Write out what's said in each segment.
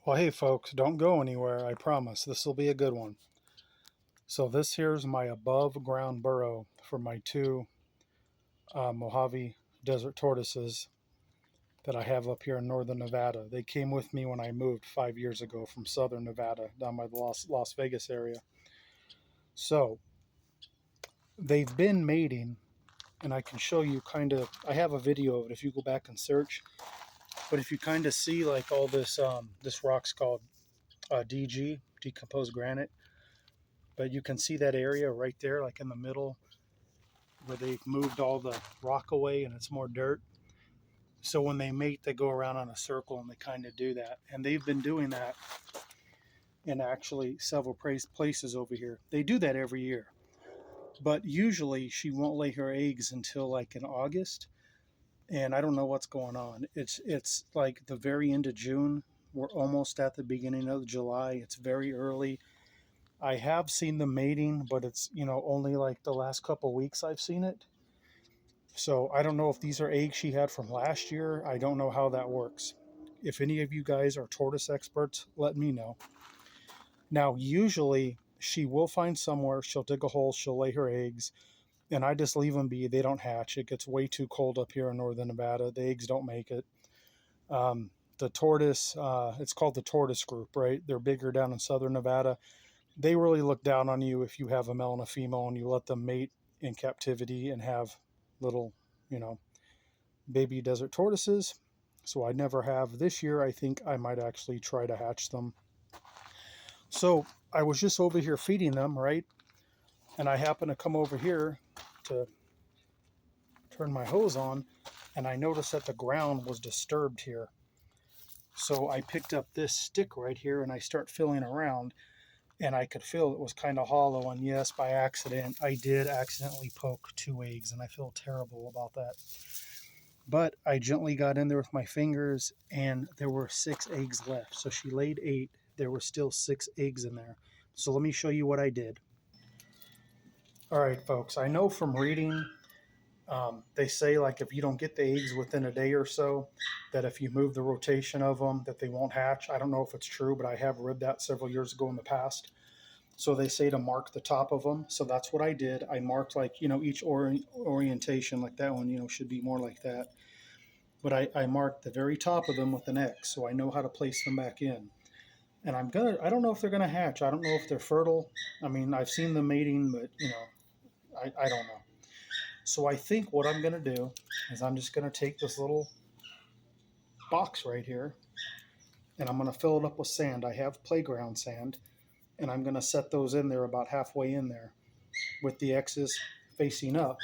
Well, hey folks, don't go anywhere, I promise. This will be a good one. So this here's my above ground burrow for my two Mojave Desert Tortoises that I have up here in northern Nevada. They came with me when I moved 5 years ago from southern Nevada down by the Las Vegas area. So they've been mating, and I can show you kind of, I have a video of it if you go back and search. But if you kind of see like all this rock's called DG, decomposed granite. But you can see that area right there, like in the middle, where they've moved all the rock away and it's more dirt. So when they mate, they go around on a circle and they kind of do that. And they've been doing that in actually several places over here. They do that every year. But usually she won't lay her eggs until like in August. And I don't know what's going on. It's like the very end of June. We're almost at the beginning of July. It's very early. I have seen the mating, but it's, only like the last couple of weeks I've seen it. So I don't know if these are eggs she had from last year. I don't know how that works. If any of you guys are tortoise experts, let me know. Now, usually she will find somewhere, she'll dig a hole, she'll lay her eggs, and I just leave them be. They don't hatch. It gets way too cold up here in northern Nevada. The eggs don't make it. The tortoise, it's called the tortoise group, right? They're bigger down in southern Nevada. They really look down on you if you have a male and a female and you let them mate in captivity and have little, you know, baby desert tortoises. So I never have. This year, I think I might actually try to hatch them. So I was just over here feeding them, right? And I happened to come over here to turn my hose on, and I noticed that the ground was disturbed here. So I picked up this stick right here and I start feeling around, and I could feel it was kind of hollow. And yes, by accident, I did accidentally poke two eggs, and I feel terrible about that. But I gently got in there with my fingers, and there were 6 eggs left. So she laid 8. There were still 6 eggs in there. So let me show you what I did. All right, folks, I know from reading, they say like if you don't get the eggs within a day or so, that if you move the rotation of them, that they won't hatch. I don't know if it's true, but I have read that several years ago in the past. So they say to mark the top of them. So that's what I did. I marked like, each orientation, like that one, should be more like that. But I marked the very top of them with an X, so I know how to place them back in. And I don't know if they're gonna hatch. I don't know if they're fertile. I mean, I've seen them mating, but I don't know. So I think what I'm gonna do is I'm just gonna take this little box right here and I'm gonna fill it up with sand. I have playground sand, and I'm gonna set those in there about halfway in there with the X's facing up.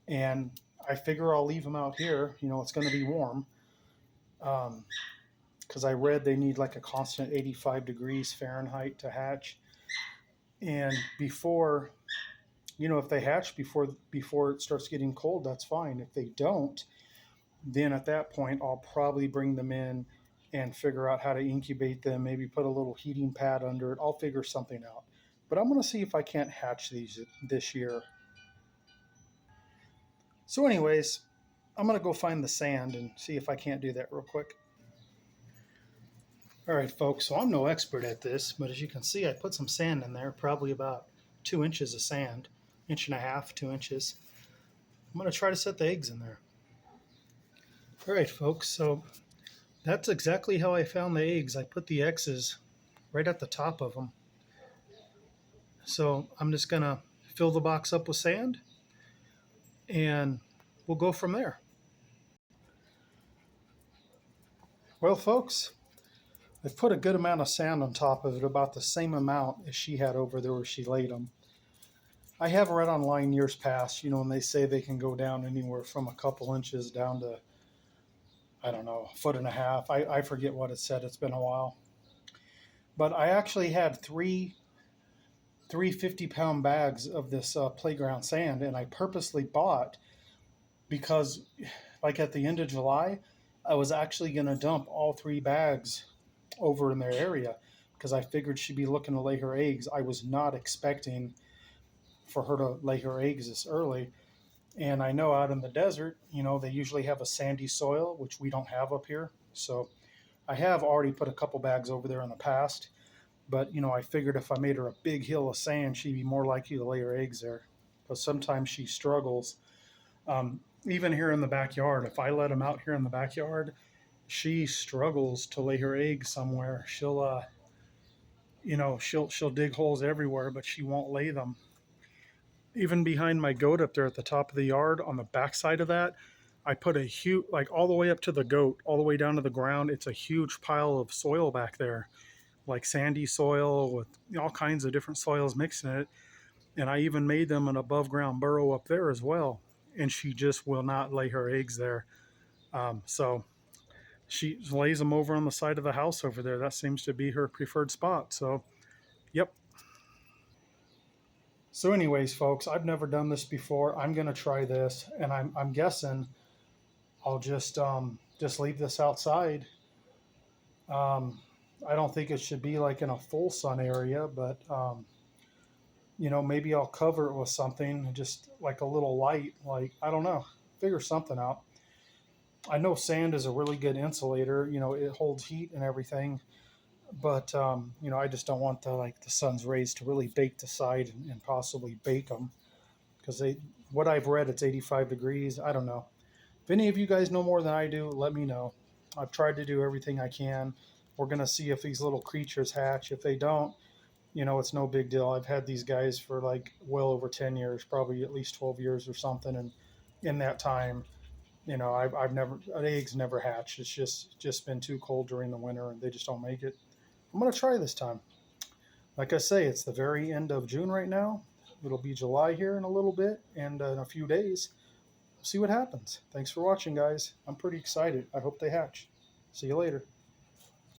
And I figure I'll leave them out here. It's gonna be warm. Because I read they need like a constant 85 degrees Fahrenheit to hatch. And if they hatch before it starts getting cold, that's fine. If they don't, then at that point, I'll probably bring them in and figure out how to incubate them, maybe put a little heating pad under it. I'll figure something out. But I'm going to see if I can't hatch these this year. So, anyways, I'm going to go find the sand and see if I can't do that real quick. All right, folks, so I'm no expert at this, but as you can see, I put some sand in there, probably about 2 inches of sand, 1.5 inches, 2 inches. I'm going to try to set the eggs in there. All right, folks, so that's exactly how I found the eggs. I put the X's right at the top of them. So I'm just going to fill the box up with sand, and we'll go from there. Well, folks, I've put a good amount of sand on top of it, about the same amount as she had over there where she laid them. I have read online years past, and they say they can go down anywhere from a couple inches down to, I don't know, 1.5 feet. I forget what it said. It's been a while. But I actually had three 50-pound bags of this playground sand, and I purposely bought because, like at the end of July, I was actually going to dump all 3 bags over in their area because I figured she'd be looking to lay her eggs. I was not expecting for her to lay her eggs this early. And I know out in the desert, they usually have a sandy soil, which we don't have up here. So I have already put a couple bags over there in the past, but I figured if I made her a big hill of sand, she'd be more likely to lay her eggs there. Because sometimes she struggles. Even here in the backyard, if I let them out here in the backyard, she struggles to lay her eggs somewhere. She'll dig holes everywhere, but she won't lay them. Even behind my goat up there at the top of the yard, on the backside of that, I put a huge, like all the way up to the goat, all the way down to the ground. It's a huge pile of soil back there, like sandy soil with all kinds of different soils mixed in it. And I even made them an above ground burrow up there as well. And she just will not lay her eggs there. So she lays them over on the side of the house over there. That seems to be her preferred spot. So, yep. So, anyways, folks, I've never done this before. I'm gonna try this, and I'm guessing I'll just leave this outside. Um, I don't think it should be like in a full sun area, but maybe I'll cover it with something, just like a little light. Like I don't know, figure something out. I know sand is a really good insulator. It holds heat and everything, but I just don't want the sun's rays to really bake the side and possibly bake them because what I've read, it's 85 degrees. I don't know. If any of you guys know more than I do, let me know. I've tried to do everything I can. We're gonna see if these little creatures hatch. If they don't, it's no big deal. I've had these guys for like well over 10 years, probably at least 12 years or something, and in that time, I've never eggs never hatched. It's just been too cold during the winter, and they just don't make it. I'm gonna try this time. Like I say, it's the very end of June right now. It'll be July here in a little bit, and in a few days, we'll see what happens. Thanks for watching, guys. I'm pretty excited. I hope they hatch. See you later.